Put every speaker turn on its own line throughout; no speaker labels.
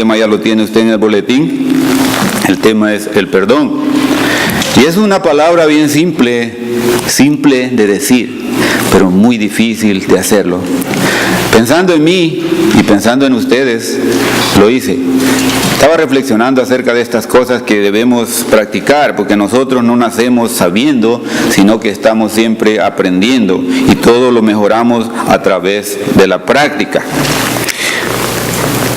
tema ya lo tiene usted en el boletín. El tema es el perdón. Y es una palabra bien simple de decir, pero muy difícil de hacerlo. Pensando en mí y pensando en ustedes, lo hice. Estaba reflexionando acerca de estas cosas que debemos practicar, porque nosotros no nacemos sabiendo, sino que estamos siempre aprendiendo, y todo lo mejoramos a través de la práctica.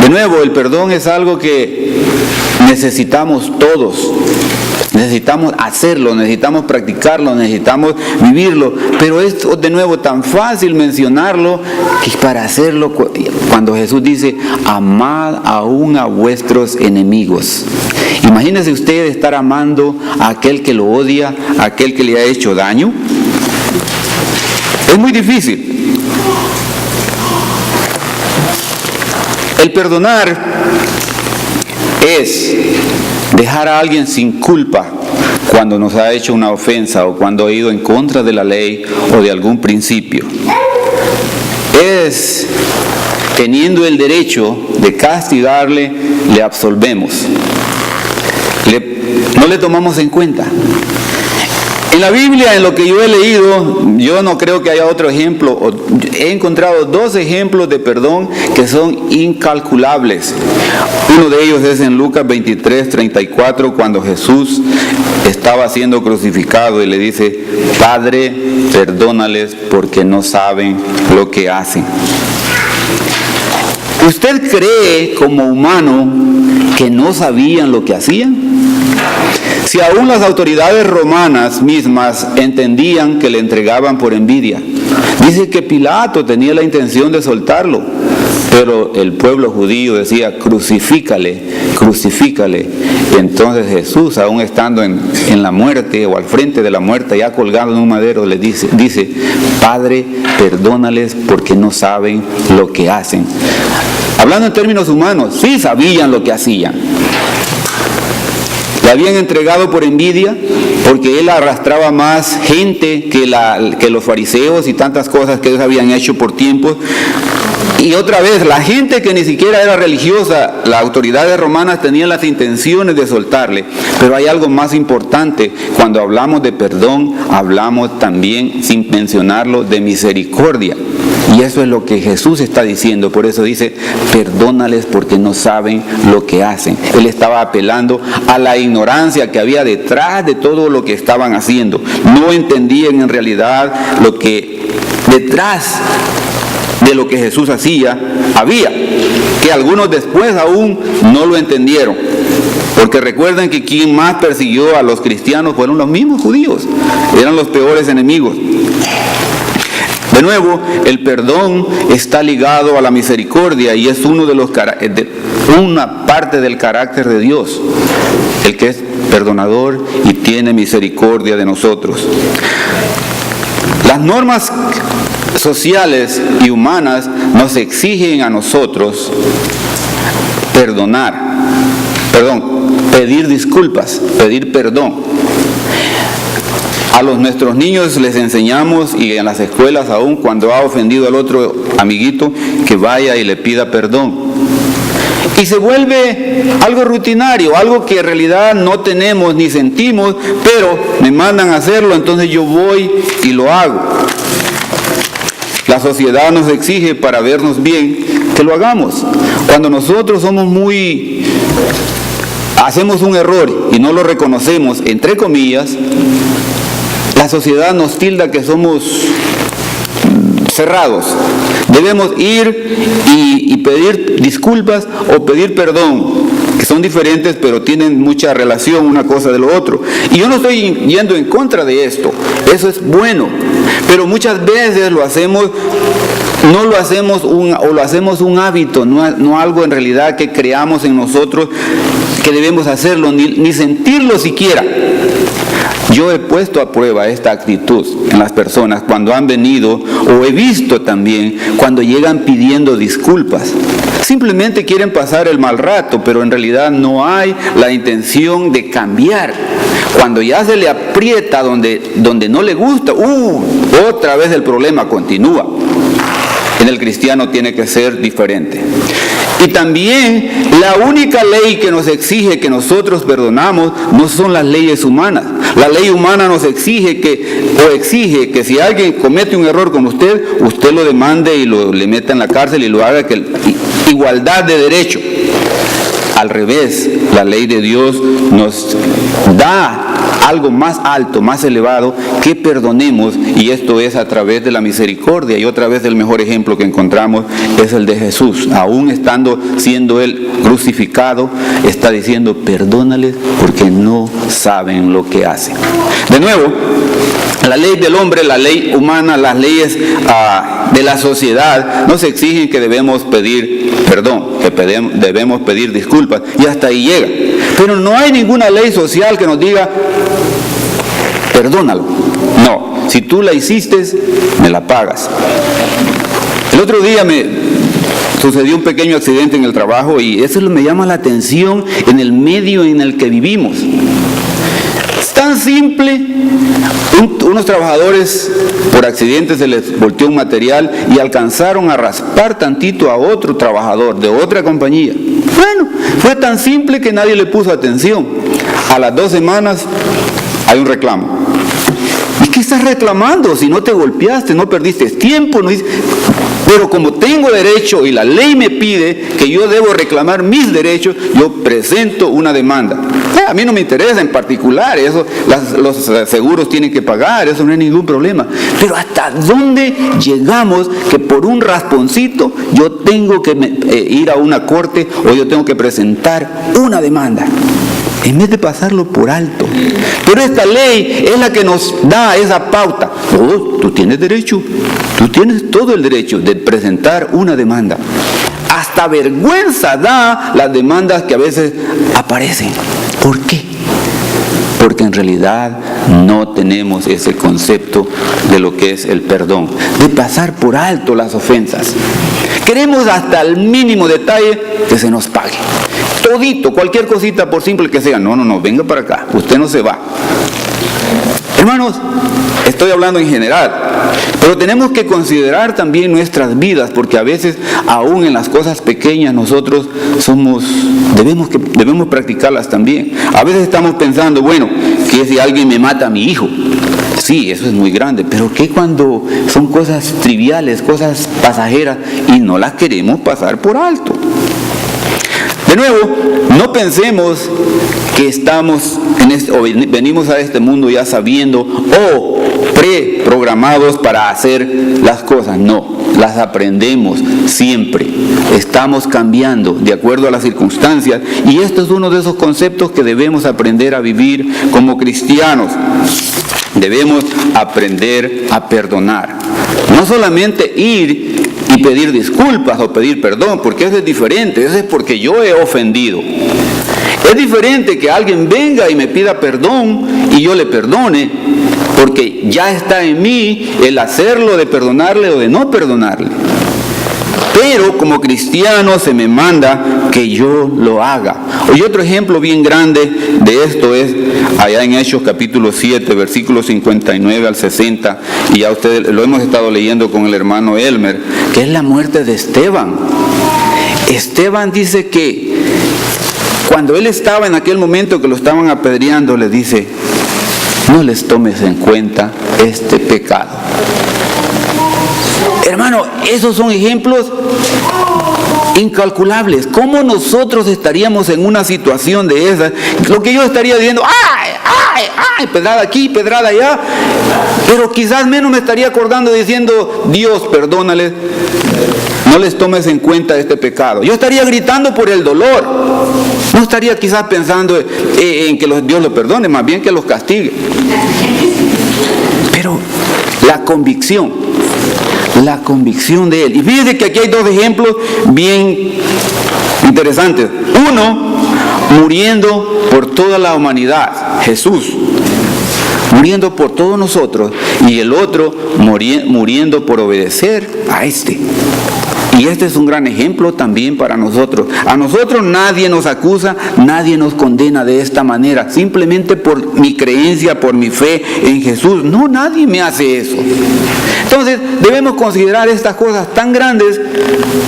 De nuevo, el perdón es algo que necesitamos todos. Necesitamos hacerlo, necesitamos practicarlo, necesitamos vivirlo, pero es de nuevo tan fácil mencionarlo que para hacerlo, cuando Jesús dice, amad aún a vuestros enemigos. Imagínese usted estar amando a aquel que lo odia, a aquel que le ha hecho daño. Es muy difícil. El perdonar es dejar a alguien sin culpa cuando nos ha hecho una ofensa o cuando ha ido en contra de la ley o de algún principio. Es teniendo el derecho de castigarle, le absolvemos. No le tomamos en cuenta. En la Biblia, en lo que yo he leído, yo no creo que haya otro ejemplo. He encontrado 2 ejemplos de perdón que son incalculables. Uno de ellos es en Lucas 23:34, cuando Jesús estaba siendo crucificado y le dice, Padre, perdónales porque no saben lo que hacen. ¿Usted cree como humano que no sabían lo que hacían? Si aún las autoridades romanas mismas entendían que le entregaban por envidia. Dice que Pilato tenía la intención de soltarlo, pero el pueblo judío decía, crucifícale, crucifícale. Y entonces Jesús, aún estando en la muerte o al frente de la muerte, ya colgado en un madero, le dice, Padre, perdónales porque no saben lo que hacen. Hablando en términos humanos, sí sabían lo que hacían. Le habían entregado por envidia, porque él arrastraba más gente que los fariseos y tantas cosas que ellos habían hecho por tiempos. Y otra vez, la gente que ni siquiera era religiosa, las autoridades romanas tenían las intenciones de soltarle. Pero hay algo más importante. Cuando hablamos de perdón, hablamos también, sin mencionarlo, de misericordia. Y eso es lo que Jesús está diciendo. Por eso dice, perdónales porque no saben lo que hacen. Él estaba apelando a la ignorancia que había detrás de todo lo que estaban haciendo. No entendían en realidad lo que detrás de lo que Jesús hacía había, que algunos después aún no lo entendieron. Porque recuerden que quien más persiguió a los cristianos fueron los mismos judíos. Eran los peores enemigos. De nuevo, el perdón está ligado a la misericordia y es una parte del carácter de Dios, el que es perdonador y tiene misericordia de nosotros. Las normas sociales y humanas nos exigen a nosotros pedir disculpas, pedir perdón. A nuestros niños les enseñamos, y en las escuelas aún, cuando ha ofendido al otro amiguito, que vaya y le pida perdón. Y se vuelve algo rutinario, algo que en realidad no tenemos ni sentimos, pero me mandan a hacerlo, entonces yo voy y lo hago. La sociedad nos exige, para vernos bien, que lo hagamos. Cuando nosotros hacemos un error y no lo reconocemos, entre comillas, la sociedad nos tilda que somos cerrados. Debemos ir y pedir disculpas o pedir perdón, que son diferentes pero tienen mucha relación una cosa de lo otro. Y yo no estoy yendo en contra de esto, eso es bueno, pero muchas veces lo hacemos un hábito, no algo en realidad que creamos en nosotros que debemos hacerlo, ni sentirlo siquiera. Yo he puesto a prueba esta actitud en las personas cuando han venido, o he visto también cuando llegan pidiendo disculpas. Simplemente quieren pasar el mal rato, pero en realidad no hay la intención de cambiar. Cuando ya se le aprieta donde no le gusta, otra vez el problema continúa. En el cristiano tiene que ser diferente. Y también la única ley que nos exige que nosotros perdonamos no son las leyes humanas. La ley humana nos exige que si alguien comete un error con usted lo demande y le meta en la cárcel y lo haga igualdad de derecho. Al revés, la ley de Dios nos da algo más alto, más elevado, que perdonemos, y esto es a través de la misericordia. Y otra vez el mejor ejemplo que encontramos es el de Jesús. Aún siendo Él crucificado, está diciendo: perdónales porque no saben lo que hacen. De nuevo, la ley del hombre, la ley humana, las leyes de la sociedad nos exigen que debemos pedir perdón, que debemos pedir disculpas, y hasta ahí llega. Pero no hay ninguna ley social que nos diga: perdónalo. No, si tú la hiciste, me la pagas. El otro día me sucedió un pequeño accidente en el trabajo, y eso me llama la atención en el medio en el que vivimos. Es tan simple. Unos trabajadores por accidente se les volteó un material y alcanzaron a raspar tantito a otro trabajador de otra compañía. Bueno, fue tan simple que nadie le puso atención. A las 2 semanas hay un reclamo. ¿Y qué estás reclamando? Si no te golpeaste, no perdiste tiempo, no hice... Pero como tengo derecho y la ley me pide que yo debo reclamar mis derechos, yo presento una demanda. A mí no me interesa en particular, eso los seguros tienen que pagar, eso no es ningún problema. Pero ¿hasta dónde llegamos que por un rasponcito yo tengo que ir a una corte o yo tengo que presentar una demanda? En vez de pasarlo por alto. Pero esta ley es la que nos da esa pauta. Oh, tú tienes derecho, tú tienes todo el derecho de presentar una demanda. Hasta vergüenza da las demandas que a veces aparecen. ¿Por qué? Porque en realidad no tenemos ese concepto de lo que es el perdón, de pasar por alto las ofensas. Queremos hasta el mínimo detalle que se nos pague. Todito, cualquier cosita, por simple que sea. No, venga para acá, usted no se va. Hermanos, estoy hablando en general, pero tenemos que considerar también nuestras vidas, porque a veces, aún en las cosas pequeñas, nosotros debemos practicarlas también. A veces estamos pensando, bueno, que si alguien me mata a mi hijo, sí, eso es muy grande, pero ¿qué cuando son cosas triviales, cosas pasajeras, y no las queremos pasar por alto? De nuevo, no pensemos que venimos a este mundo ya sabiendo o preprogramados para hacer las cosas. No, las aprendemos siempre. Estamos cambiando de acuerdo a las circunstancias, y esto es uno de esos conceptos que debemos aprender a vivir como cristianos. Debemos aprender a perdonar. No solamente ir y pedir disculpas o pedir perdón, porque eso es diferente, eso es porque yo he ofendido. Es diferente que alguien venga y me pida perdón y yo le perdone, porque ya está en mí el hacerlo, de perdonarle o de no perdonarle. Pero como cristiano se me manda que yo lo haga. Y otro ejemplo bien grande de esto es allá en Hechos capítulo 7, versículos 59 al 60, y ya ustedes lo hemos estado leyendo con el hermano Elmer, que es la muerte de Esteban. Esteban dice que cuando él estaba en aquel momento que lo estaban apedreando, le dice: no les tomes en cuenta este pecado. Hermano, esos son ejemplos incalculables. ¿Cómo nosotros estaríamos en una situación de esa? Lo que yo estaría diciendo: ¡ay! Pedrada aquí, pedrada allá. Pero quizás menos me estaría acordando diciendo: Dios, perdónales, no les tomes en cuenta este pecado. Yo estaría gritando por el dolor. No estaría quizás pensando en que Dios los perdone, más bien que los castigue. Pero la convicción de Él. Y fíjense que aquí hay 2 ejemplos bien interesantes. Uno, muriendo por toda la humanidad, Jesús, muriendo por todos nosotros, y el otro muriendo por obedecer a este. Y este es un gran ejemplo también para nosotros. A nosotros nadie nos acusa, nadie nos condena de esta manera, simplemente por mi creencia, por mi fe en Jesús. No, nadie me hace eso. Entonces debemos considerar estas cosas tan grandes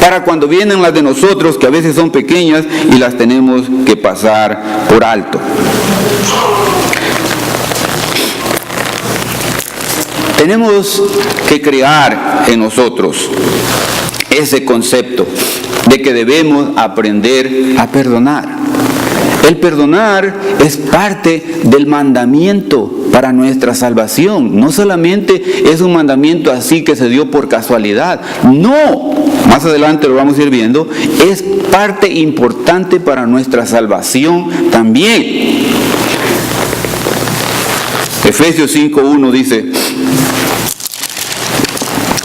para cuando vienen las de nosotros, que a veces son pequeñas y las tenemos que pasar por alto. Tenemos que crear en nosotros ese concepto de que debemos aprender a perdonar. El perdonar es parte del mandamiento para nuestra salvación. No solamente es un mandamiento así que se dio por casualidad. No, más adelante lo vamos a ir viendo, es parte importante para nuestra salvación también. Efesios 5:1 dice: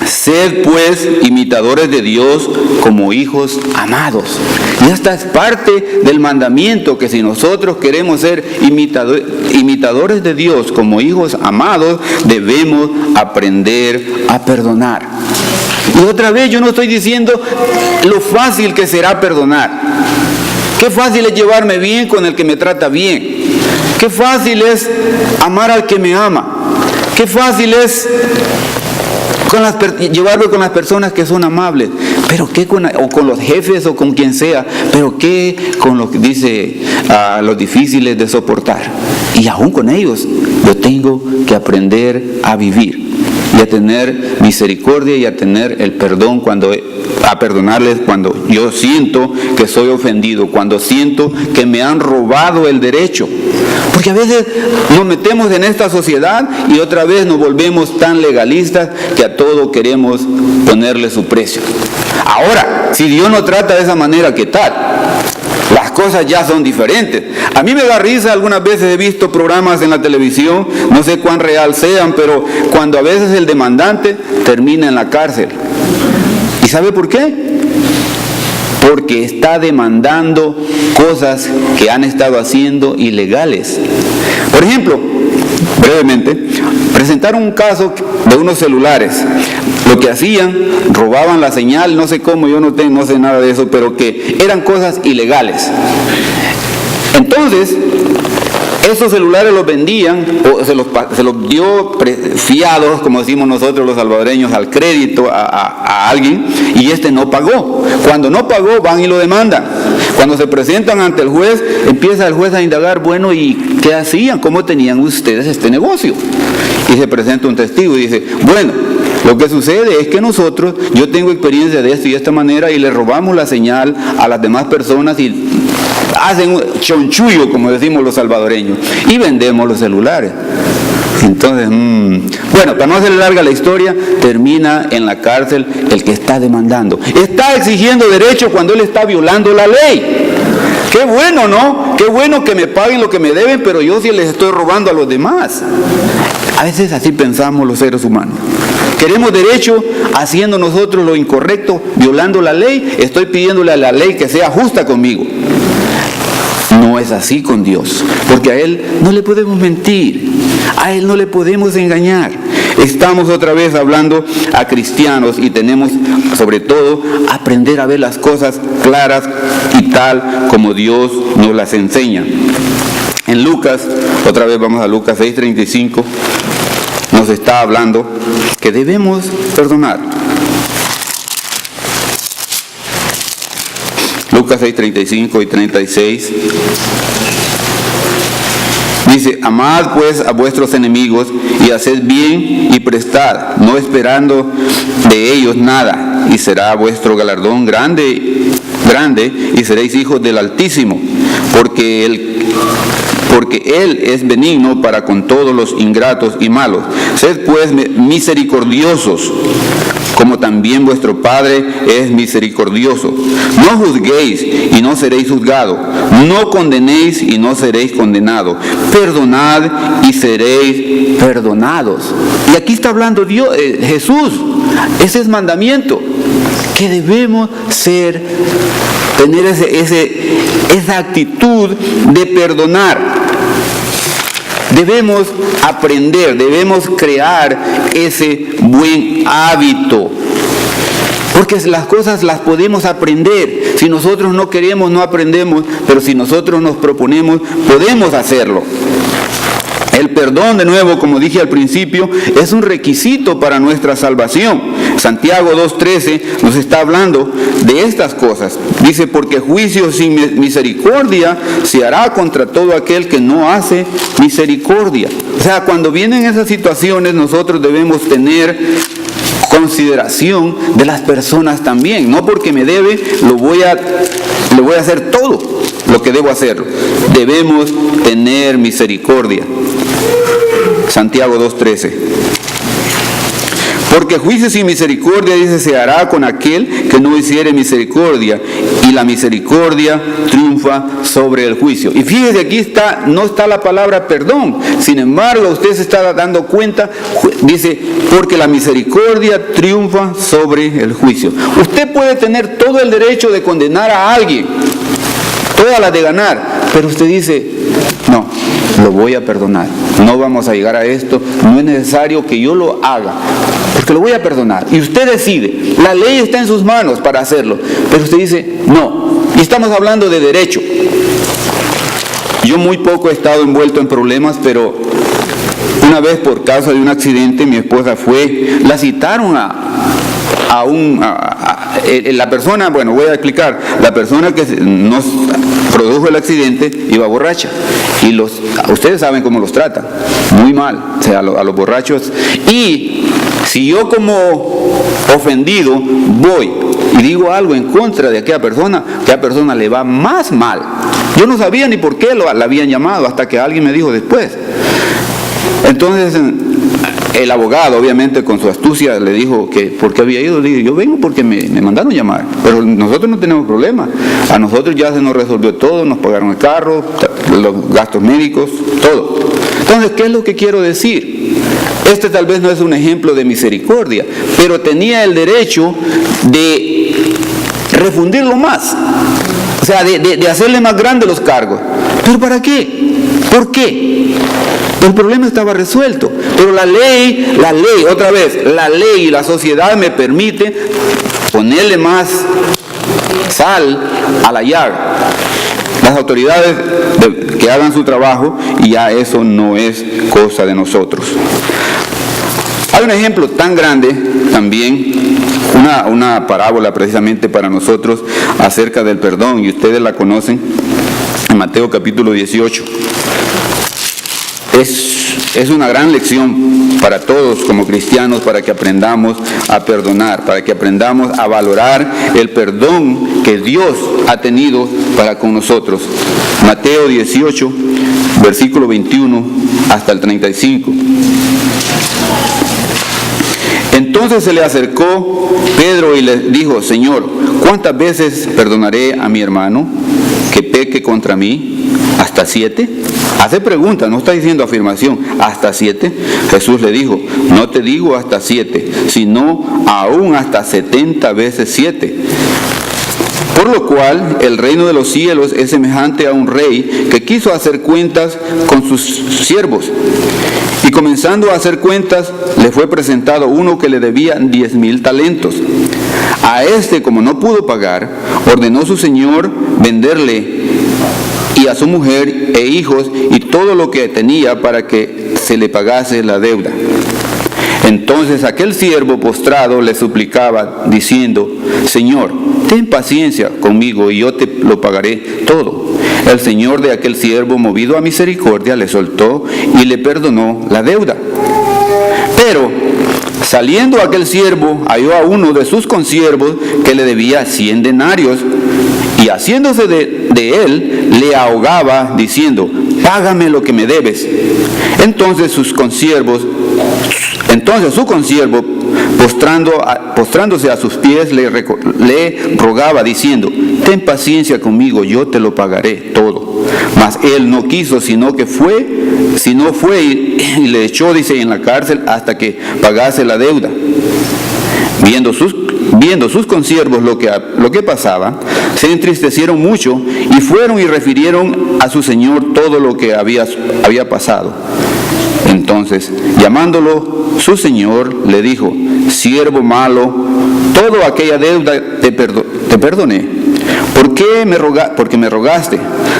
sed pues imitadores de Dios como hijos amados. Y esta es parte del mandamiento, que si nosotros queremos ser imitadores de Dios como hijos amados, debemos aprender a perdonar. Y otra vez, yo no estoy diciendo lo fácil que será perdonar. Qué fácil es llevarme bien con el que me trata bien. Qué fácil es amar al que me ama. Qué fácil es llevarme con las personas que son amables. Pero qué con los jefes o con quien sea. Pero qué con lo que dice los difíciles de soportar. Y aún con ellos yo tengo que aprender a vivir y a tener misericordia y a tener el perdón a perdonarles cuando yo siento que soy ofendido, cuando siento que me han robado el derecho. Porque a veces nos metemos en esta sociedad y otra vez nos volvemos tan legalistas que a todo queremos ponerle su precio. Ahora, si Dios no trata de esa manera, ¿qué tal? Las cosas ya son diferentes. A mí me da risa, algunas veces he visto programas en la televisión, no sé cuán real sean, pero cuando a veces el demandante termina en la cárcel. ¿Y sabe por qué? Porque está demandando cosas que han estado haciendo ilegales. Por ejemplo, brevemente, presentaron un caso de unos celulares. Lo que hacían, robaban la señal, no sé cómo, yo no sé nada de eso, pero que eran cosas ilegales. Entonces, esos celulares los vendían, o se los dio fiados, como decimos nosotros los salvadoreños, al crédito a alguien, y este no pagó. Cuando no pagó, van y lo demandan. Cuando se presentan ante el juez, empieza el juez a indagar, bueno, ¿y qué hacían? ¿Cómo tenían ustedes este negocio? Y se presenta un testigo y dice, bueno, lo que sucede es que yo tengo experiencia de esto y de esta manera, y le robamos la señal a las demás personas y hacen un chonchullo, como decimos los salvadoreños, y vendemos los celulares. Entonces, bueno, para no hacer larga la historia, termina en la cárcel el que está demandando. Está exigiendo derecho cuando él está violando la ley. Qué bueno, ¿no? Qué bueno que me paguen lo que me deben, pero yo sí les estoy robando a los demás. A veces así pensamos los seres humanos. Queremos derecho haciendo nosotros lo incorrecto, violando la ley. Estoy pidiéndole a la ley que sea justa conmigo. No es así con Dios, porque a Él no le podemos mentir, a Él no le podemos engañar. Estamos otra vez hablando a cristianos y tenemos sobre todo aprender a ver las cosas claras y tal como Dios nos las enseña. En Lucas, otra vez vamos a Lucas 6:35, nos está hablando que debemos perdonar. Lucas 6:35 y 36 dice: amad pues a vuestros enemigos y haced bien y prestad, no esperando de ellos nada, y será vuestro galardón grande y seréis hijos del Altísimo, porque Él es benigno para con todos los ingratos y malos. Sed pues misericordiosos, como también vuestro Padre es misericordioso. No juzguéis y no seréis juzgados. No condenéis y no seréis condenados. Perdonad y seréis perdonados. Y aquí está hablando Jesús. Ese es mandamiento. Que debemos tener esa actitud de perdonar. Debemos aprender, debemos crear ese buen hábito. Porque las cosas las podemos aprender. Si nosotros no queremos, no aprendemos. Pero si nosotros nos proponemos, podemos hacerlo. El perdón, de nuevo, como dije al principio, es un requisito para nuestra salvación. Santiago 2:13 nos está hablando de estas cosas. Dice, porque juicio sin misericordia se hará contra todo aquel que no hace misericordia. O sea, cuando vienen esas situaciones, nosotros debemos tener consideración de las personas también. No porque me debe, le voy a hacer todo lo que debo hacer. Debemos tener misericordia. Santiago 2:13. Porque juicio sin misericordia, dice, se hará con aquel que no hiciere misericordia, y la misericordia triunfa sobre el juicio. Y fíjese, aquí no está la palabra perdón. Sin embargo, usted se está dando cuenta, dice, porque la misericordia triunfa sobre el juicio. Usted puede tener todo el derecho de condenar a alguien, todas las de ganar, pero usted dice, no, lo voy a perdonar, no vamos a llegar a esto, no es necesario que yo lo haga, porque lo voy a perdonar. Y usted decide, la ley está en sus manos para hacerlo, pero usted dice, no. Y estamos hablando de derecho. Yo muy poco he estado envuelto en problemas, pero una vez, por causa de un accidente, mi esposa la citaron la persona, bueno, voy a explicar, la persona que nos produjo el accidente iba borracha, y ustedes saben cómo los tratan, muy mal, o sea, a los borrachos. Y si yo como ofendido voy y digo algo en contra de aquella persona le va más mal. Yo no sabía ni por qué la habían llamado, hasta que alguien me dijo después. Entonces el abogado, obviamente con su astucia, le dijo que por qué había ido. Le dije, yo vengo porque me mandaron llamar, pero nosotros no tenemos problema. A nosotros ya se nos resolvió todo, nos pagaron el carro, los gastos médicos, todo. Entonces, ¿qué es lo que quiero decir? Este tal vez no es un ejemplo de misericordia, pero tenía el derecho de refundirlo más, o sea, de hacerle más grandes los cargos. ¿Pero para qué? ¿Por qué? El problema estaba resuelto, pero la ley, otra vez, la ley y la sociedad me permite ponerle más sal a la llaga. Las autoridades que hagan su trabajo, y ya eso no es cosa de nosotros. Hay un ejemplo tan grande también, una parábola precisamente para nosotros acerca del perdón, y ustedes la conocen, en Mateo capítulo 18. Es una gran lección para todos como cristianos, para que aprendamos a perdonar, para que aprendamos a valorar el perdón que Dios ha tenido para con nosotros. Mateo 18, versículo 21 hasta el 35. Entonces se le acercó Pedro y le dijo, Señor, ¿cuántas veces perdonaré a mi hermano que peque contra mí? ¿Hasta 7? Hace pregunta, no está diciendo afirmación. ¿Hasta 7? Jesús le dijo, no te digo hasta 7, sino aún hasta 70 veces 7. Por lo cual, el reino de los cielos es semejante a un rey que quiso hacer cuentas con sus siervos. Y comenzando a hacer cuentas, le fue presentado uno que le debía 10,000 talentos. A este, como no pudo pagar, ordenó su señor venderle y a su mujer e hijos y todo lo que tenía para que se le pagase la deuda. Entonces aquel siervo postrado le suplicaba, diciendo, Señor, ten paciencia conmigo y yo te lo pagaré todo. El señor de aquel siervo, movido a misericordia, le soltó y le perdonó la deuda. Pero saliendo aquel siervo, halló a uno de sus consiervos que le debía 100 denarios, y haciéndose de él, le ahogaba, diciendo, págame lo que me debes. Entonces su consiervo, postrándose a sus pies, le rogaba, diciendo, ten paciencia conmigo, yo te lo pagaré todo. Mas él no quiso, sino fue y le echó, dice, en la cárcel hasta que pagase la deuda. Viendo sus consiervos lo que pasaba, se entristecieron mucho y fueron y refirieron a su señor todo lo que había pasado. Entonces, llamándolo su señor, le dijo, siervo malo, toda aquella deuda te perdoné, Porque me rogaste.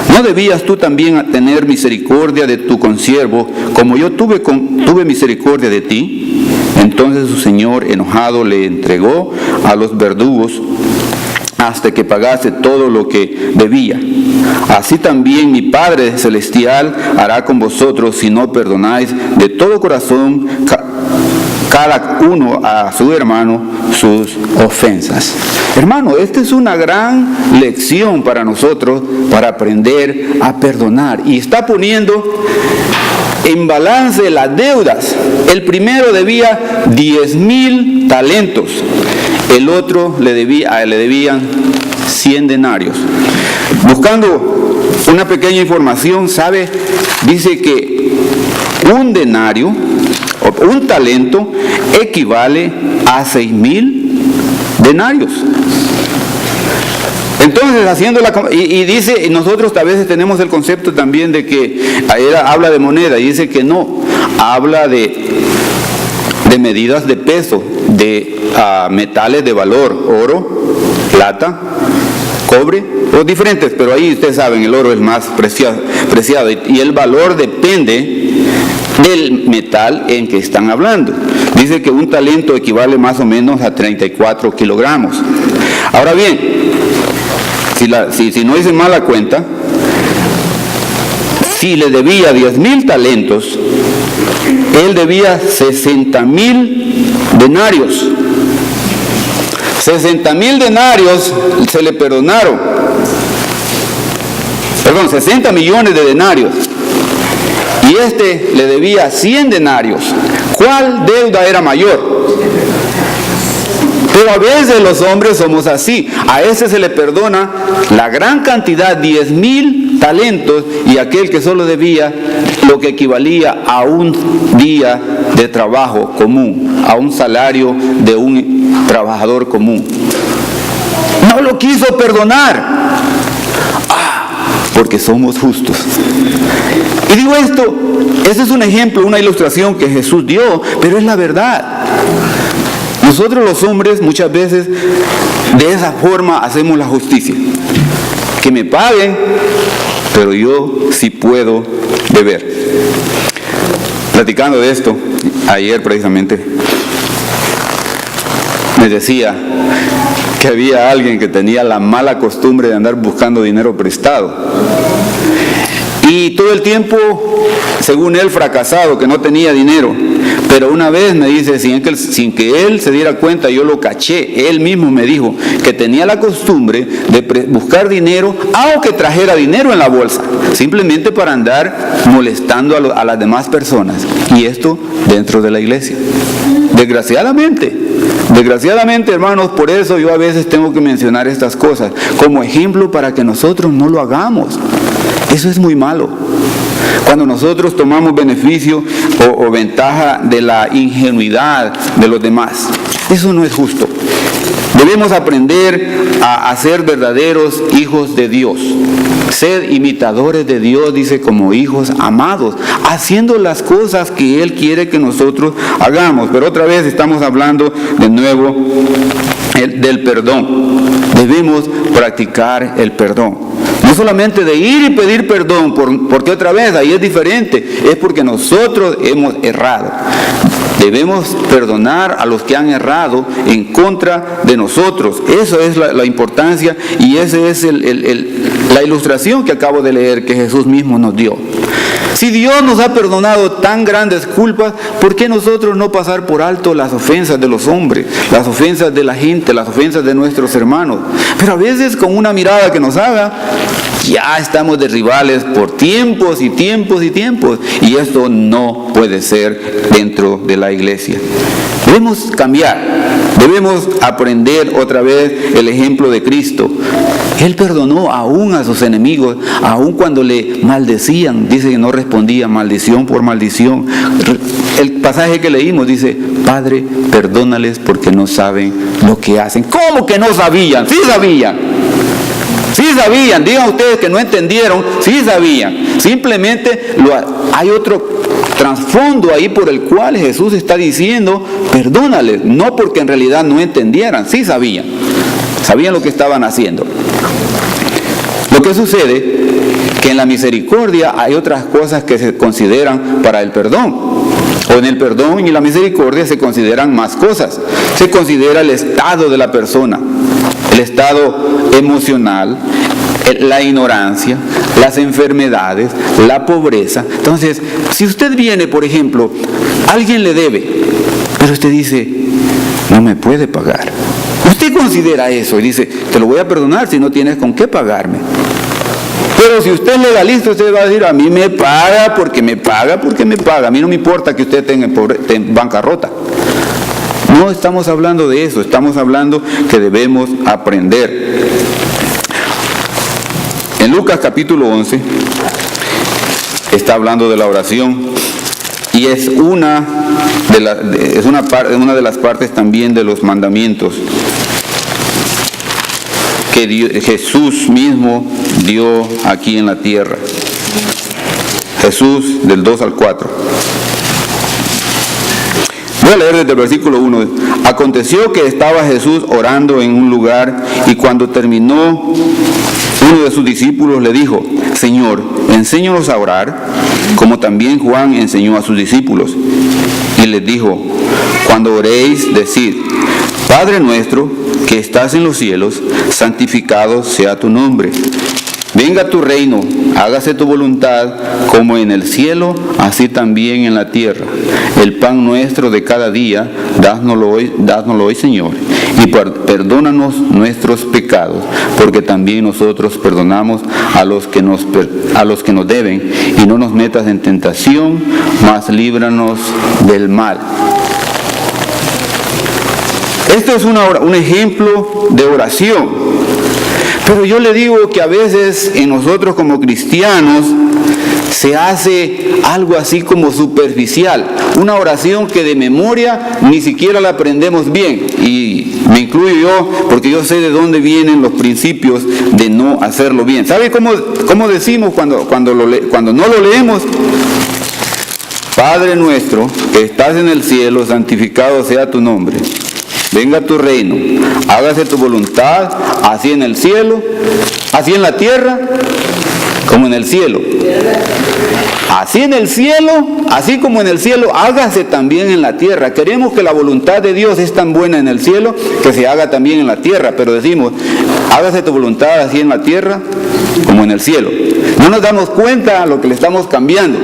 ¿No debías tú también tener misericordia de tu consiervo, como yo tuve misericordia de ti? Entonces su señor, enojado, le entregó a los verdugos hasta que pagase todo lo que debía. Así también mi Padre Celestial hará con vosotros si no perdonáis de todo corazón cada uno a su hermano sus ofensas. Hermano, esta es una gran lección para nosotros, para aprender a perdonar. Y está poniendo en balance las deudas. El primero debía 10,000 talentos. El otro le debían 100 denarios. Buscando una pequeña información, dice que un denario, un talento, equivale a 6,000 denarios. Entonces, dice, nosotros a veces tenemos el concepto también de que habla de moneda, y dice que no, habla de medidas de peso, de metales de valor, oro, plata, cobre, o diferentes, pero ahí ustedes saben, el oro es más preciado y el valor depende del metal en que están hablando. Dice que un talento equivale más o menos a 34 kilogramos. Ahora bien, si no hice mal la cuenta, si le debía 10,000 talentos, él debía 60,000 denarios. 60,000 denarios se le perdonaron. 60 millones de denarios. Y le debía 100 denarios. ¿Cuál deuda era mayor? Pero a veces los hombres somos así. A ese se le perdona la gran cantidad, 10,000 talentos, y aquel que solo debía lo que equivalía a un día de trabajo común, a un salario de un trabajador común. No lo quiso perdonar. Porque somos justos. Y digo esto, ese es un ejemplo, una ilustración que Jesús dio, pero es la verdad. Nosotros los hombres muchas veces de esa forma hacemos la justicia. Que me paguen, pero yo sí puedo deber. Platicando de esto, ayer precisamente, me decía que había alguien que tenía la mala costumbre de andar buscando dinero prestado. Y todo el tiempo, según él, fracasado, que no tenía dinero. Pero una vez me dice, sin que él se diera cuenta, yo lo caché. Él mismo me dijo que tenía la costumbre de buscar dinero, aunque trajera dinero en la bolsa, simplemente para andar molestando a las demás personas. Y esto dentro de la iglesia. Desgraciadamente, hermanos, por eso yo a veces tengo que mencionar estas cosas como ejemplo para que nosotros no lo hagamos. Eso es muy malo. Cuando nosotros tomamos beneficio o ventaja de la ingenuidad de los demás, eso no es justo. Debemos aprender a ser verdaderos hijos de Dios. Sed imitadores de Dios, dice, como hijos amados, haciendo las cosas que Él quiere que nosotros hagamos. Pero otra vez estamos hablando de nuevo del perdón. Debemos practicar el perdón. No solamente de ir y pedir perdón, porque otra vez ahí es diferente, es porque nosotros hemos errado. Debemos perdonar a los que han errado en contra de nosotros. Eso es la importancia, y esa es la ilustración que acabo de leer que Jesús mismo nos dio. Si Dios nos ha perdonado tan grandes culpas, ¿por qué nosotros no pasar por alto las ofensas de los hombres, las ofensas de la gente, las ofensas de nuestros hermanos? Pero a veces con una mirada que nos haga, ya estamos de rivales por tiempos y tiempos y tiempos. Y esto no puede ser dentro de la iglesia. Debemos cambiar, debemos aprender otra vez el ejemplo de Cristo. Él perdonó aún a sus enemigos, aún cuando le maldecían. Dice que no respondía maldición por maldición. El pasaje que leímos dice, Padre, perdónales porque no saben lo que hacen. ¿Cómo que no sabían? Sí sabían. Sí sabían. Digan ustedes que no entendieron. Sí sabían. Simplemente hay otro trasfondo ahí por el cual Jesús está diciendo, perdónales. No porque en realidad no entendieran. Sí sabían. sabían lo que estaban haciendo. Lo que sucede que en la misericordia hay otras cosas que se consideran para el perdón. O en el perdón y la misericordia se consideran más cosas. Se considera el estado de la persona, el estado emocional, la ignorancia, las enfermedades, la pobreza. Entonces, si usted viene, por ejemplo, alguien le debe, pero usted dice, no me puede pagar. Usted considera eso y dice, te lo voy a perdonar si no tienes con qué pagarme. Pero si usted es legalista, usted va a decir, a mí me paga porque me paga, porque me paga. A mí no me importa que usted esté en bancarrota. No estamos hablando de eso, estamos hablando que debemos aprender. En Lucas capítulo 11 está hablando de la oración y es una de las partes también de los mandamientos que Jesús mismo dio aquí en la tierra. Jesús, del 2 al 4. Voy a leer desde el versículo 1. Aconteció que estaba Jesús orando en un lugar y cuando terminó, uno de sus discípulos le dijo, Señor, enséñanos a orar, como también Juan enseñó a sus discípulos. Y les dijo, cuando oréis, decid, Padre nuestro, que estás en los cielos, santificado sea tu nombre. Venga tu reino, hágase tu voluntad, como en el cielo, así también en la tierra. El pan nuestro de cada día, dánoslo hoy, Señor. Y perdónanos nuestros pecados, porque también nosotros perdonamos a los que nos deben. Y no nos metas en tentación, mas líbranos del mal. Esto es un ejemplo de oración. Pero yo le digo que a veces en nosotros como cristianos se hace algo así como superficial. Una oración que de memoria ni siquiera la aprendemos bien. Y me incluyo yo porque yo sé de dónde vienen los principios de no hacerlo bien. ¿Sabe cómo decimos cuando no lo leemos? Padre nuestro, que estás en el cielo, santificado sea tu nombre. Venga tu reino, hágase tu voluntad, así en el cielo, así en la tierra, como en el cielo. Así en el cielo, así como en el cielo, hágase también en la tierra. Queremos que la voluntad de Dios es tan buena en el cielo, que se haga también en la tierra. Pero decimos, hágase tu voluntad así en la tierra, como en el cielo. No nos damos cuenta a lo que le estamos cambiando.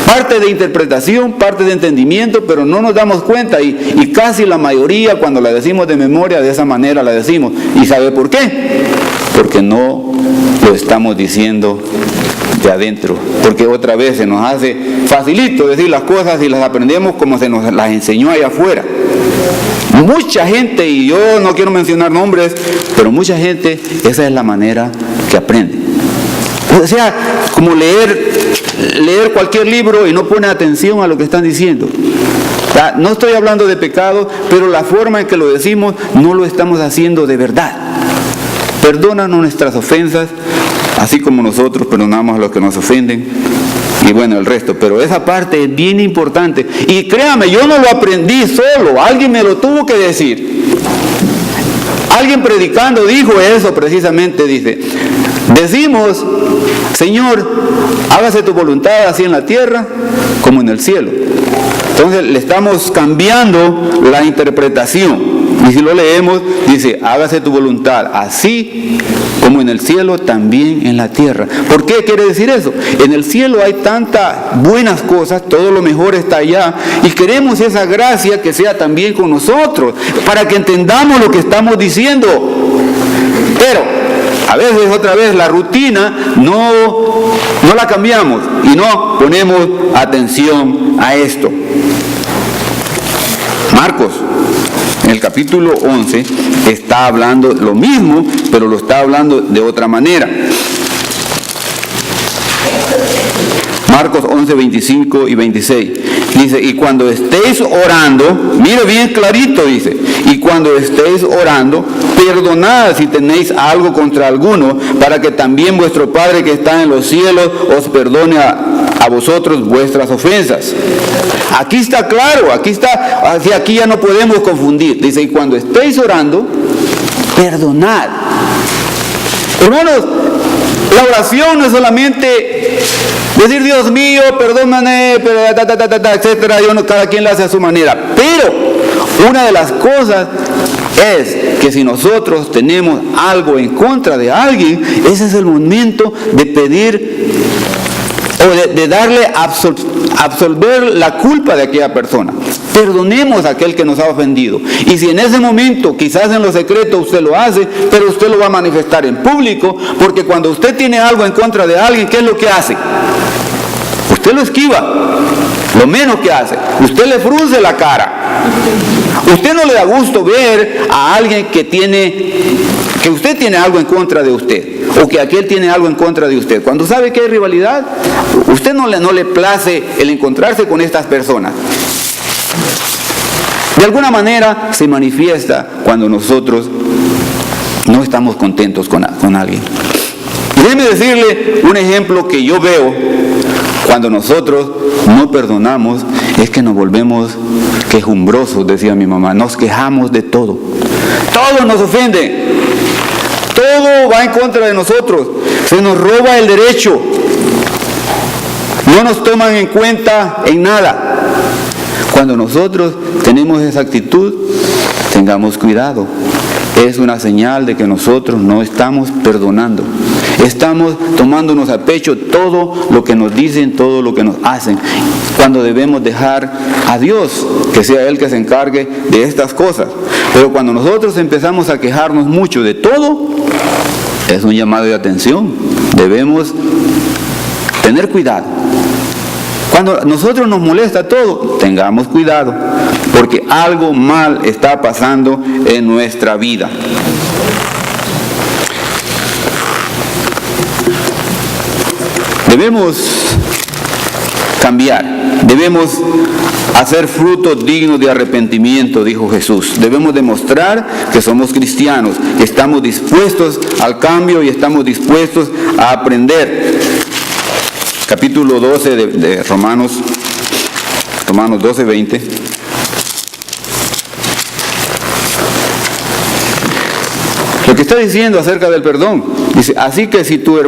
Parte de interpretación, parte de entendimiento, pero no nos damos cuenta y casi la mayoría cuando la decimos de memoria de esa manera la decimos. ¿Y sabe por qué? Porque no lo estamos diciendo de adentro. Porque otra vez se nos hace facilito decir las cosas y las aprendemos como se nos las enseñó allá afuera. Mucha gente, y yo no quiero mencionar nombres, pero mucha gente, esa es la manera que aprende. O sea, como leer cualquier libro y no pone atención a lo que están diciendo. No estoy hablando de pecado, pero la forma en que lo decimos no lo estamos haciendo de verdad. Perdónanos nuestras ofensas, así como nosotros perdonamos a los que nos ofenden. Y bueno, el resto, pero esa parte es bien importante. Y créame, yo no lo aprendí solo, alguien me lo tuvo que decir. Alguien predicando dijo eso precisamente, dice, decimos, Señor, hágase tu voluntad así en la tierra como en el cielo. Entonces le estamos cambiando la interpretación. Y si lo leemos, dice, hágase tu voluntad así como en el cielo, también en la tierra. ¿Por qué quiere decir eso? En el cielo hay tantas buenas cosas, todo lo mejor está allá, y queremos esa gracia que sea también con nosotros, para que entendamos lo que estamos diciendo. Pero a veces otra vez la rutina no la cambiamos y no ponemos atención a esto. Marcos, en el capítulo 11, está hablando lo mismo, pero lo está hablando de otra manera. Marcos 11, 25 y 26. Dice, y cuando estéis orando, mire bien clarito, dice, y cuando estéis orando, perdonad si tenéis algo contra alguno, para que también vuestro Padre que está en los cielos os perdone a vosotros vuestras ofensas. Aquí está claro, aquí ya no podemos confundir. Dice, y cuando estéis orando, perdonar. Hermanos, la oración no es solamente decir, Dios mío, perdóname, etcétera, cada quien la hace a su manera. Pero una de las cosas es que si nosotros tenemos algo en contra de alguien, ese es el momento de pedir o de darle absolver la culpa de aquella persona. Perdonemos a aquel que nos ha ofendido. Y si en ese momento, quizás en lo secreto usted lo hace, pero usted lo va a manifestar en público, porque cuando usted tiene algo en contra de alguien, ¿qué es lo que hace? Usted lo esquiva, lo menos que hace. Usted le frunce la cara. Usted no le da gusto ver a alguien que usted tiene algo en contra de usted, o que aquel tiene algo en contra de usted. Cuando sabe que hay rivalidad, usted no le place el encontrarse con estas personas. De alguna manera se manifiesta cuando nosotros no estamos contentos con alguien. Y déjeme decirle un ejemplo que yo veo cuando nosotros no perdonamos, es que nos volvemos quejumbrosos, decía mi mamá. Nos quejamos de todo. Todo nos ofende. Todo va en contra de nosotros. Se nos roba el derecho. No nos toman en cuenta en nada. Cuando nosotros tenemos esa actitud, tengamos cuidado. Es una señal de que nosotros no estamos perdonando. Estamos tomándonos a pecho todo lo que nos dicen, todo lo que nos hacen, cuando debemos dejar a Dios, que sea Él que se encargue de estas cosas. Pero cuando nosotros empezamos a quejarnos mucho de todo, es un llamado de atención. Debemos tener cuidado. Cuando a nosotros nos molesta todo, tengamos cuidado, porque algo mal está pasando en nuestra vida. Debemos cambiar, debemos hacer frutos dignos de arrepentimiento, dijo Jesús. Debemos demostrar que somos cristianos, que estamos dispuestos al cambio y estamos dispuestos a aprender. Capítulo 12 de Romanos 12, 20. Lo que está diciendo acerca del perdón, dice, así que si tu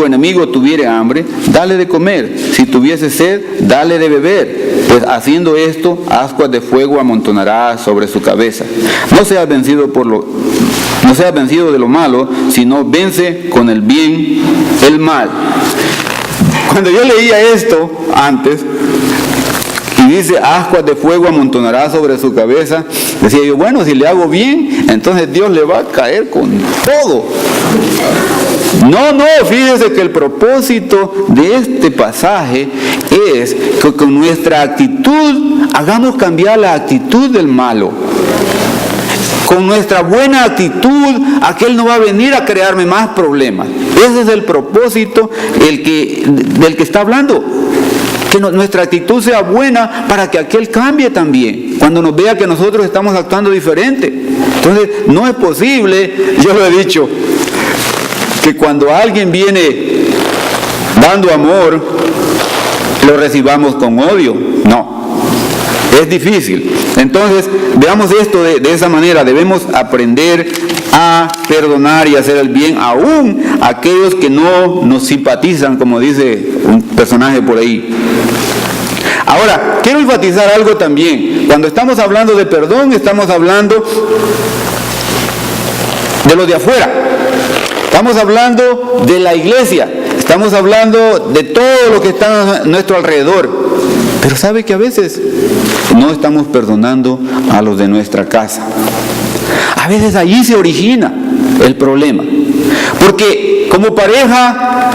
enemigo tuviere hambre, dale de comer. Si tuviese sed, dale de beber. Pues haciendo esto, ascuas de fuego amontonará sobre su cabeza. No seas vencido de lo malo, sino vence con el bien el mal. Cuando yo leía esto antes, y dice, ascuas de fuego amontonará sobre su cabeza, decía yo, bueno, si le hago bien, entonces Dios le va a caer con todo. No, fíjese que el propósito de este pasaje es que con nuestra actitud hagamos cambiar la actitud del malo. Con nuestra buena actitud, aquel no va a venir a crearme más problemas. Ese es el propósito del que está hablando. Que nuestra actitud sea buena para que aquel cambie también, cuando nos vea que nosotros estamos actuando diferente. Entonces, no es posible, yo lo he dicho, que cuando alguien viene dando amor, lo recibamos con odio. No, es difícil. Entonces, veamos esto de esa manera. Debemos aprender a perdonar y hacer el bien, aún a aquellos que no nos simpatizan, como dice un personaje por ahí. Ahora, quiero enfatizar algo también. Cuando estamos hablando de perdón, estamos hablando de lo de afuera. Estamos hablando de la iglesia. Estamos hablando de todo lo que está a nuestro alrededor. Pero sabe que a veces no estamos perdonando a los de nuestra casa. A veces allí se origina el problema. Porque como pareja,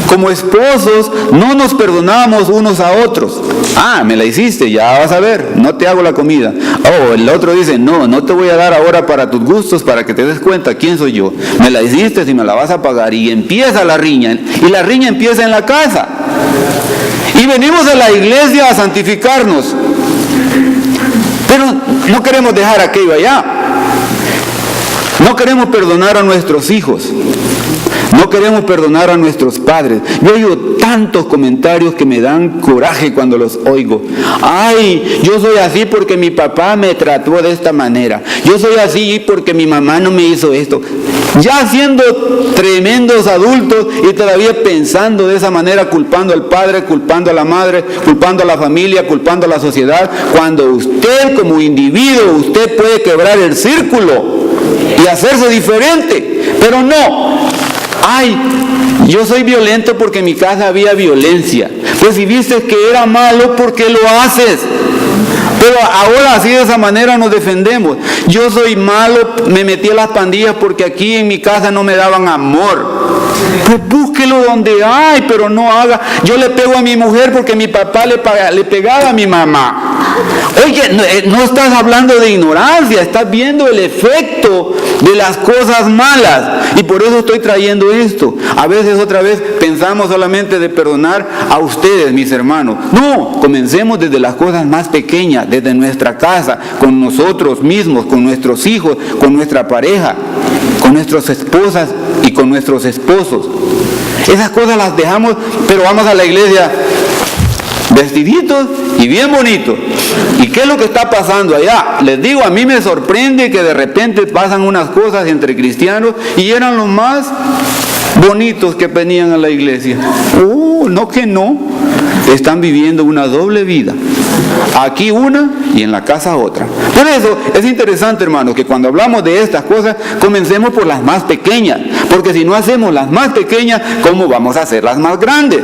como esposos, no nos perdonamos unos a otros. Ah, me la hiciste, ya vas a ver, no te hago la comida. Oh, el otro dice, no te voy a dar ahora para tus gustos, para que te des cuenta quién soy yo. Me la hiciste y me la vas a pagar. Y empieza la riña. Y la riña empieza en la casa. Y venimos a la iglesia a santificarnos. Pero no queremos dejar aquello allá. No queremos perdonar a nuestros hijos. No queremos perdonar a nuestros padres. Yo oigo tantos comentarios que me dan coraje cuando los oigo. Ay, yo soy así porque mi papá me trató de esta manera. Yo soy así porque mi mamá no me hizo esto. Ya siendo tremendos adultos y todavía pensando de esa manera, culpando al padre, culpando a la madre, culpando a la familia, culpando a la sociedad, cuando usted como individuo, usted puede quebrar el círculo y hacerse diferente. Pero no, ay, yo soy violento porque en mi casa había violencia. Pues si viste que era malo, ¿por qué lo haces? Pero ahora así de esa manera nos defendemos. Yo soy malo, me metí a las pandillas porque aquí en mi casa no me daban amor. Pues búsquelo donde hay, pero no haga. Yo le pego a mi mujer porque mi papá le pegaba a mi mamá. Oye, no estás hablando de ignorancia, estás viendo el efecto de las cosas malas. Y por eso estoy trayendo esto. A veces otra vez pensamos solamente de perdonar a ustedes, mis hermanos. No, comencemos desde las cosas más pequeñas, desde nuestra casa, con nosotros mismos, con nuestros hijos, con nuestra pareja, con nuestras esposas y con nuestros esposos. Esas cosas las dejamos, pero vamos a la iglesia vestiditos y bien bonitos. ¿Y qué es lo que está pasando allá? Les digo, a mí me sorprende que de repente pasan unas cosas entre cristianos y eran los más bonitos que venían a la iglesia. No que no. Están viviendo una doble vida. Aquí una y en la casa otra. Por eso es interesante, hermanos, que cuando hablamos de estas cosas, comencemos por las más pequeñas. Porque si no hacemos las más pequeñas, ¿cómo vamos a hacer las más grandes?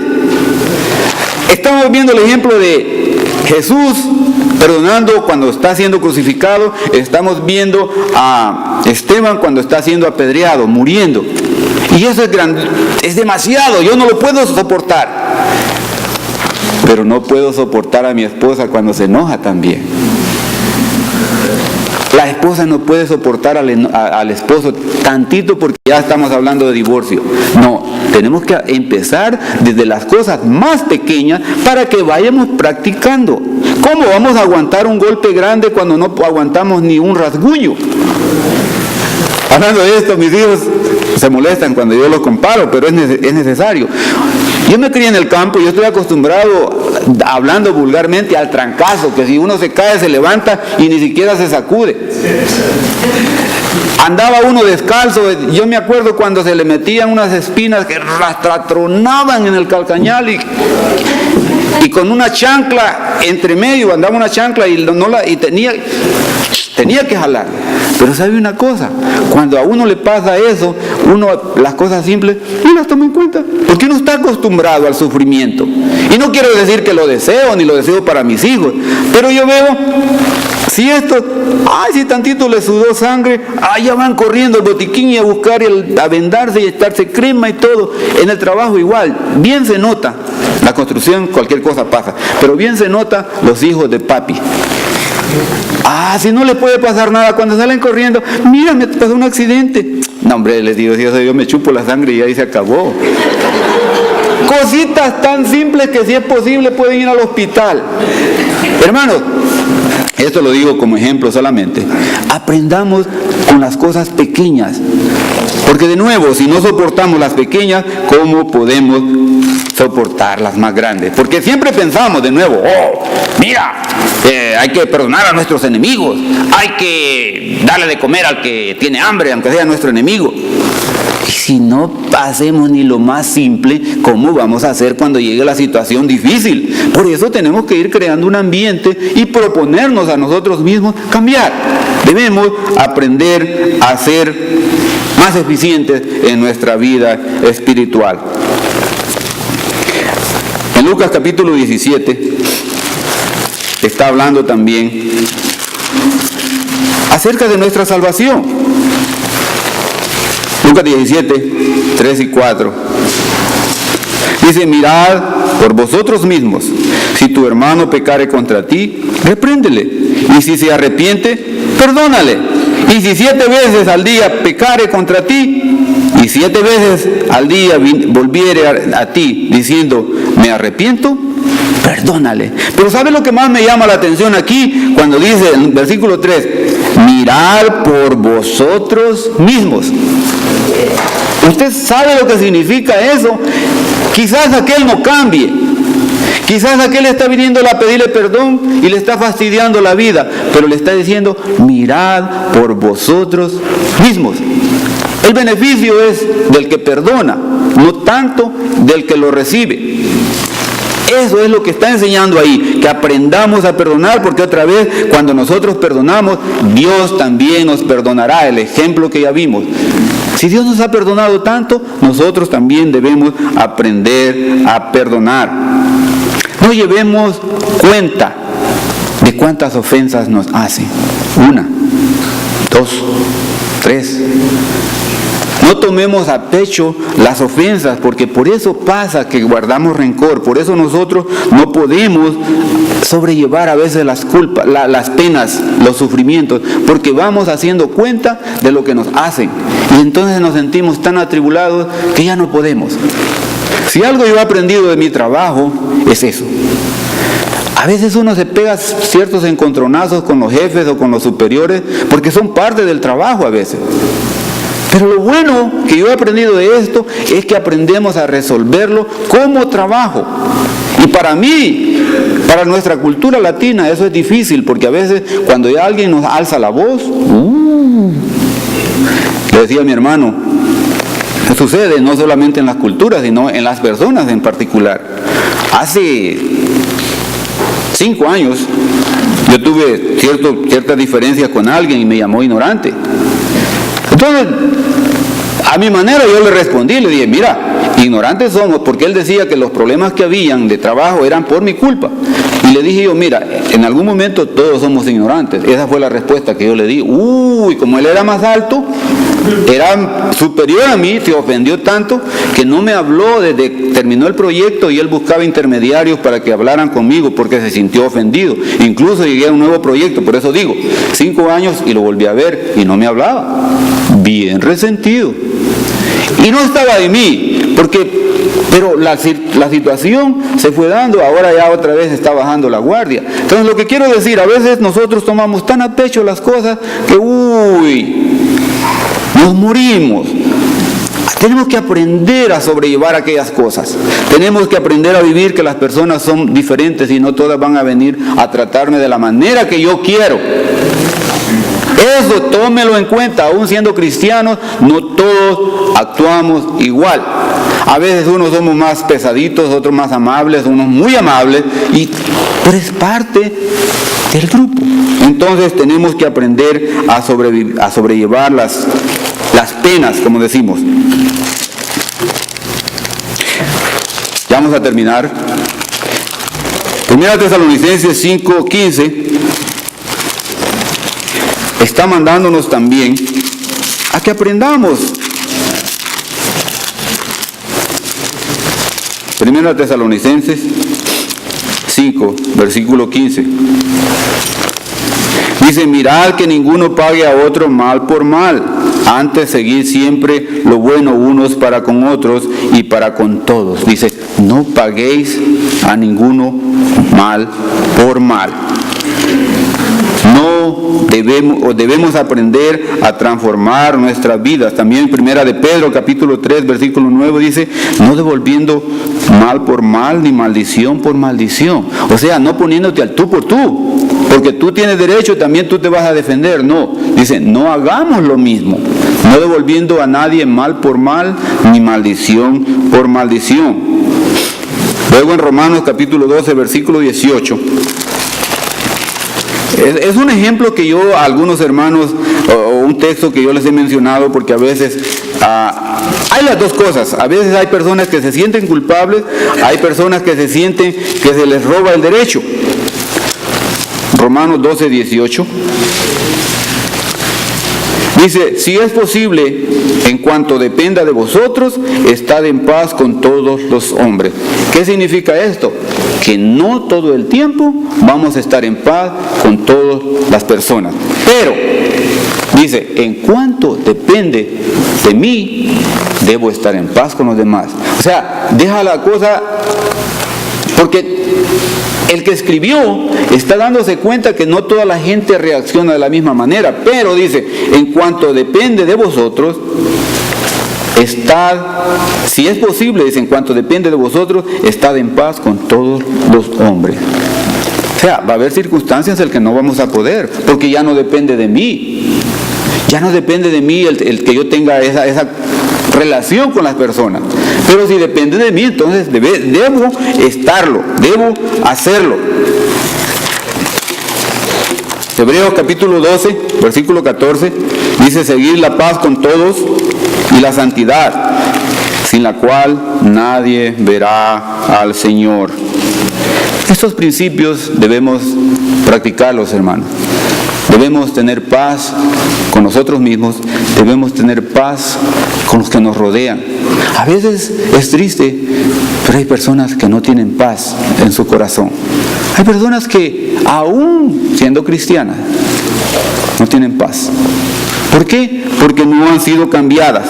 Estamos viendo el ejemplo de Jesús perdonando cuando está siendo crucificado. Estamos viendo a Esteban cuando está siendo apedreado, muriendo. Y eso es demasiado, yo no lo puedo soportar. Pero no puedo soportar a mi esposa cuando se enoja también. La esposa no puede soportar al esposo tantito porque ya estamos hablando de divorcio. No, tenemos que empezar desde las cosas más pequeñas para que vayamos practicando. ¿Cómo vamos a aguantar un golpe grande cuando no aguantamos ni un rasguño? Hablando de esto, mis hijos se molestan cuando yo los comparo, pero es necesario. Yo me crié en el campo y yo estoy acostumbrado, hablando vulgarmente, al trancazo, que si uno se cae, se levanta y ni siquiera se sacude. Andaba uno descalzo, yo me acuerdo cuando se le metían unas espinas que tronaban en el calcañal y con una chancla entre medio, andaba una chancla y tenía que jalar. Pero ¿sabe una cosa? Cuando a uno le pasa eso, uno las cosas simples no las toma en cuenta, porque uno está acostumbrado al sufrimiento. Y no quiero decir que lo deseo, ni lo deseo para mis hijos, pero yo veo, si tantito le sudó sangre, ya van corriendo al botiquín y a buscar a vendarse y a echarse crema y todo. En el trabajo igual, bien se nota. La construcción, cualquier cosa pasa, pero bien se nota los hijos de papi. Si no le puede pasar nada, cuando salen corriendo, mira, me pasó un accidente. No, hombre, les digo, Dios, yo me chupo la sangre y ahí se acabó. Cositas tan simples que si es posible pueden ir al hospital. Hermanos, esto lo digo como ejemplo solamente. Aprendamos con las cosas pequeñas. Porque de nuevo, si no soportamos las pequeñas, ¿cómo podemos soportar las más grandes? Porque siempre pensamos de nuevo, mira, hay que perdonar a nuestros enemigos, hay que darle de comer al que tiene hambre, aunque sea nuestro enemigo. Y si no hacemos ni lo más simple, ¿cómo vamos a hacer cuando llegue la situación difícil? Por eso tenemos que ir creando un ambiente y proponernos a nosotros mismos cambiar. Debemos aprender a ser más eficientes en nuestra vida espiritual. En Lucas capítulo 17 está hablando también acerca de nuestra salvación. Lucas 17, 3 y 4. Dice, mirad por vosotros mismos, si tu hermano pecare contra ti, repréndele, y si se arrepiente, perdónale. Y si 7 veces al día pecare contra ti, y 7 veces al día volviere a ti diciendo, me arrepiento, perdónale. Pero ¿sabe lo que más me llama la atención aquí? Cuando dice en el versículo 3, mirad por vosotros mismos. Usted sabe lo que significa eso. Quizás aquel no cambie. Quizás aquel está viniendo a pedirle perdón y le está fastidiando la vida, pero le está diciendo, mirad por vosotros mismos. El beneficio es del que perdona, no tanto del que lo recibe. Eso es lo que está enseñando ahí, que aprendamos a perdonar, porque otra vez, cuando nosotros perdonamos, Dios también nos perdonará, el ejemplo que ya vimos. Si Dios nos ha perdonado tanto, nosotros también debemos aprender a perdonar. No llevemos cuenta de cuántas ofensas nos hacen. 1, 2, 3. No tomemos a pecho las ofensas, porque por eso pasa que guardamos rencor. Por eso nosotros no podemos sobrellevar a veces las culpas, las penas, los sufrimientos, porque vamos haciendo cuenta de lo que nos hacen. Y entonces nos sentimos tan atribulados que ya no podemos. Si algo yo he aprendido de mi trabajo, es eso. A veces uno se pega ciertos encontronazos con los jefes o con los superiores, porque son parte del trabajo a veces. Pero lo bueno que yo he aprendido de esto es que aprendemos a resolverlo como trabajo. Y para mí, para nuestra cultura latina, eso es difícil, porque a veces cuando ya alguien nos alza la voz, le decía a mi hermano, sucede no solamente en las culturas, sino en las personas en particular. Hace 5 años yo tuve ciertas diferencias con alguien y me llamó ignorante. Entonces, a mi manera yo le respondí, le dije, mira, ignorantes somos, porque él decía que los problemas que habían de trabajo eran por mi culpa. Y le dije yo, mira, en algún momento todos somos ignorantes. Esa fue la respuesta que yo le di. Como él era más alto, era superior a mí, se ofendió tanto que no me habló desde que terminó el proyecto, y él buscaba intermediarios para que hablaran conmigo porque se sintió ofendido. Incluso llegué a un nuevo proyecto, por eso digo, 5 años y lo volví a ver y no me hablaba. Bien resentido. Y no estaba de mí, pero la situación se fue dando, ahora ya otra vez está bajando la guardia. Entonces lo que quiero decir, a veces nosotros tomamos tan a pecho las cosas que nos morimos. Tenemos que aprender a sobrellevar aquellas cosas. Tenemos que aprender a vivir que las personas son diferentes y no todas van a venir a tratarme de la manera que yo quiero. Eso tómelo en cuenta, aún siendo cristianos, no todos actuamos igual. A veces unos somos más pesaditos, otros más amables, unos muy amables, pero es parte del grupo. Entonces tenemos que aprender a sobrellevar las penas, como decimos. Ya vamos a terminar. 1 Tesalonicenses 5:15 está mandándonos también a que aprendamos. 1 Tesalonicenses 5, versículo 15. Dice, mirad que ninguno pague a otro mal por mal, antes seguid siempre lo bueno unos para con otros y para con todos. Dice, no paguéis a ninguno mal por mal. Debemos aprender a transformar nuestras vidas. También 1 de Pedro, capítulo 3, versículo 9 dice, no devolviendo mal por mal, ni maldición por maldición. O sea, no poniéndote al tú por tú, porque tú tienes derecho, también tú te vas a defender. No, dice, no hagamos lo mismo, no devolviendo a nadie mal por mal, ni maldición por maldición. Luego en Romanos, capítulo 12, versículo 18, es un ejemplo que yo a algunos hermanos, o un texto que yo les he mencionado, porque a veces hay las dos cosas. A veces hay personas que se sienten culpables, hay personas que se sienten que se les roba el derecho. Romanos 12, 18 dice, si es posible, en cuanto dependa de vosotros, estad en paz con todos los hombres. ¿Qué significa esto? Que no todo el tiempo vamos a estar en paz con todas las personas. Pero, dice, en cuanto depende de mí, debo estar en paz con los demás. O sea, deja la cosa, porque el que escribió está dándose cuenta que no toda la gente reacciona de la misma manera, pero dice, en cuanto depende de vosotros, estad, si es posible, dice, en cuanto depende de vosotros, estad en paz con todos los hombres. O sea, va a haber circunstancias en las que no vamos a poder, porque ya no depende de mí. Ya no depende de mí el que yo tenga esa relación con las personas. Pero si depende de mí, entonces debo estarlo, debo hacerlo. Hebreos capítulo 12, versículo 14, dice: seguid la paz con todos y la santidad, sin la cual nadie verá al Señor. Estos principios debemos practicarlos, hermanos. Debemos tener paz con nosotros mismos, debemos tener paz con los que nos rodean. A veces es triste, pero hay personas que no tienen paz en su corazón. Hay personas que, aún siendo cristianas, no tienen paz. ¿Por qué? Porque no han sido cambiadas.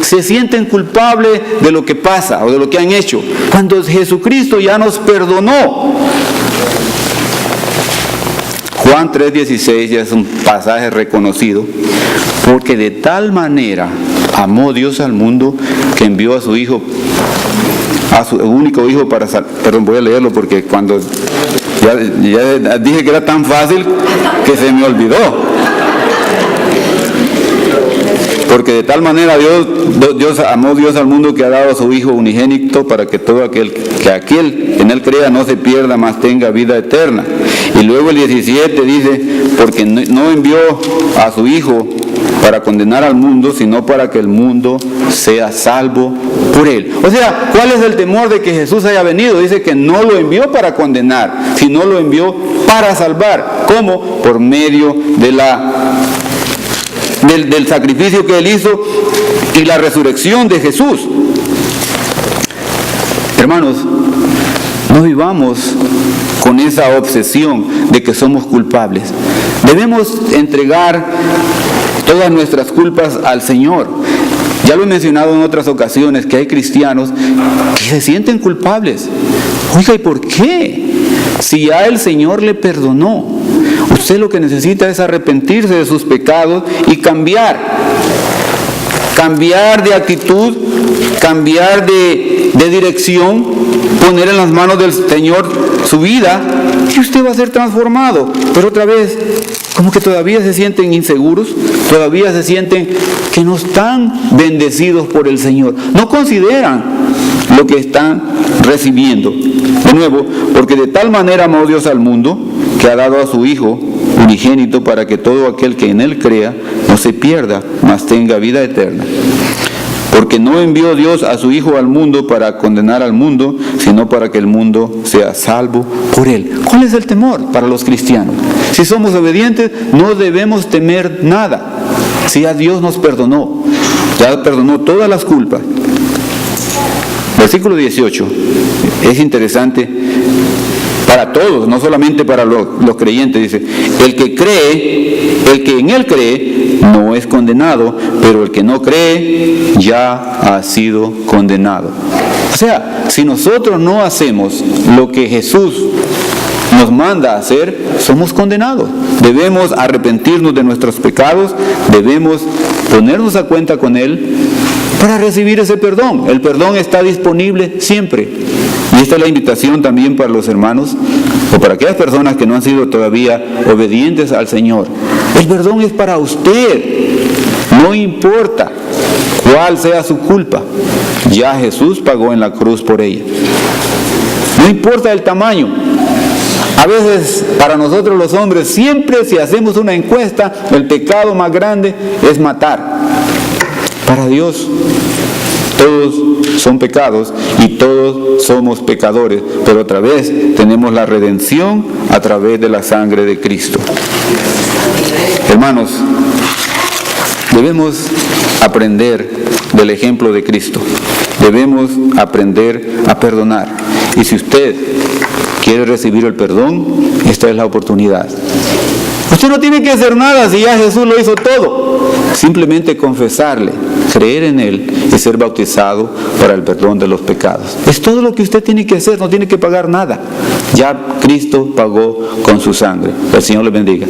Se sienten culpables de lo que pasa o de lo que han hecho, cuando Jesucristo ya nos perdonó. Juan 3:16 ya es un pasaje reconocido, porque de tal manera amó Dios al mundo que envió a su Hijo, a su único Hijo para perdón, voy a leerlo porque cuando ya dije que era tan fácil que se me olvidó. Porque de tal manera amó Dios al mundo que ha dado a su Hijo unigénito para que todo aquel que en Él crea no se pierda, mas tenga vida eterna. Y luego el 17 dice: porque no envió a su Hijo para condenar al mundo, sino para que el mundo sea salvo por Él. O sea, ¿cuál es el temor de que Jesús haya venido? Dice que no lo envió para condenar, sino lo envió para salvar. ¿Cómo? Por medio del sacrificio que Él hizo y la resurrección de Jesús. Hermanos, no vivamos con esa obsesión de que somos culpables. Debemos entregar todas nuestras culpas al Señor. Ya lo he mencionado en otras ocasiones, que hay cristianos que se sienten culpables. Oiga, ¿y por qué? Si ya el Señor le perdonó. Usted lo que necesita es arrepentirse de sus pecados y cambiar de actitud, cambiar de dirección, poner en las manos del Señor su vida y usted va a ser transformado. Pero otra vez, como que todavía se sienten inseguros, todavía se sienten que no están bendecidos por el Señor, no consideran lo que están recibiendo. De nuevo, porque de tal manera amó Dios al mundo que ha dado a su Hijo unigénito para que todo aquel que en Él crea no se pierda, mas tenga vida eterna. Porque no envió Dios a su Hijo al mundo para condenar al mundo, sino para que el mundo sea salvo por Él. ¿Cuál es el temor para los cristianos? Si somos obedientes, no debemos temer nada. Si ya Dios nos perdonó, ya perdonó todas las culpas. Versículo 18, es interesante para todos, no solamente para los creyentes. Dice: el que en Él cree, no es condenado, pero el que no cree, ya ha sido condenado. O sea, si nosotros no hacemos lo que Jesús nos manda a hacer, somos condenados. Debemos arrepentirnos de nuestros pecados, debemos ponernos a cuenta con Él para recibir ese perdón. El perdón está disponible siempre. Y esta es la invitación también para los hermanos, o para aquellas personas que no han sido todavía obedientes al Señor. El perdón es para usted. No importa cuál sea su culpa. Ya Jesús pagó en la cruz por ella. No importa el tamaño. A veces, para nosotros los hombres, siempre si hacemos una encuesta, el pecado más grande es matar. Para Dios, todos son pecados y todos somos pecadores, pero otra vez tenemos la redención a través de la sangre de Cristo. Hermanos, debemos aprender del ejemplo de Cristo. Debemos aprender a perdonar. Y si usted quiere recibir el perdón, esta es la oportunidad. Usted no tiene que hacer nada si ya Jesús lo hizo todo. Simplemente confesarle, creer en Él y ser bautizado para el perdón de los pecados. Es todo lo que usted tiene que hacer, no tiene que pagar nada. Ya Cristo pagó con su sangre. El Señor le bendiga.